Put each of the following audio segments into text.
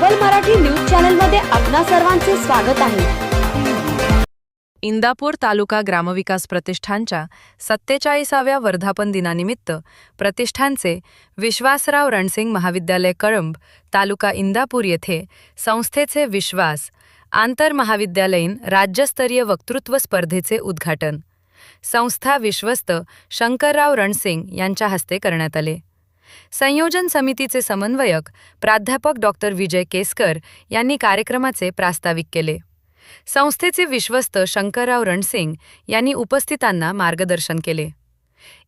सबल मराठी न्यूज चॅनलमध्ये आपणा सर्वांचे स्वागत आहे। इंदापूर तालुका ग्रामविकास प्रतिष्ठानच्या 47व्या वर्धापन दिनानिमित्त प्रतिष्ठानचे विश्वासराव रणसिंग महाविद्यालय कळंब तालुका इंदापूर येथे संस्थेचे विश्वास आंतरमहाविद्यालयीन राज्यस्तरीय वक्तृत्व स्पर्धेचे उद्घाटन संस्था विश्वस्त शंकरराव रणसिंग यांच्या हस्ते करण्यात आले। संयोजन समितीचे समन्वयक प्राध्यापक डॉक्टर विजय केसकर यांनी कार्यक्रमाचे प्रास्ताविक केले। संस्थेचे विश्वस्त शंकरराव रणसिंग यांनी उपस्थितांना मार्गदर्शन केले।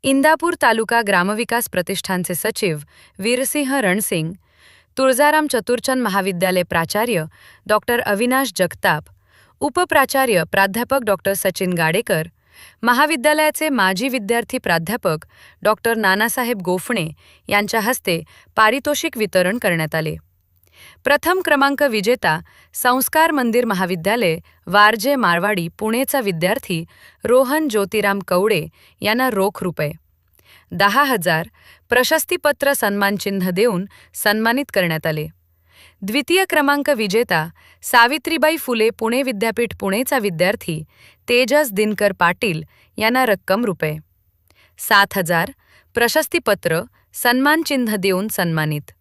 इंदापूर तालुका ग्रामविकास प्रतिष्ठानचे सचिव वीरसिंह रणसिंग, तुळजाराम चतुरचंद महाविद्यालय प्राचार्य डॉक्टर अविनाश जगताप, उपप्राचार्य प्राध्यापक डॉक्टर सचिन गाडेकर, महाविद्यालयाचे माजी विद्यार्थी प्राध्यापक डॉक्टर नानासाहेब गोफणे यांच्या हस्ते पारितोषिक वितरण करण्यात आले। प्रथम क्रमांक विजेता संस्कार मंदिर महाविद्यालय वारजे मारवाडी पुणेचा विद्यार्थी रोहन ज्योतिराम कवडे यांना रोख रुपये 10,000 प्रशस्तीपत्र सन्मानचिन्ह देऊन सन्मानित करण्यात आले। द्वितीय क्रमांक विजेता सावित्रीबाई फुले पुणे विद्यापीठ पुणेचा विद्यार्थी तेजस दिनकर पाटील यांना रक्कम रुपये 7,000 प्रशस्तीपत्र सन्मानचिन्ह देऊन सन्मानित।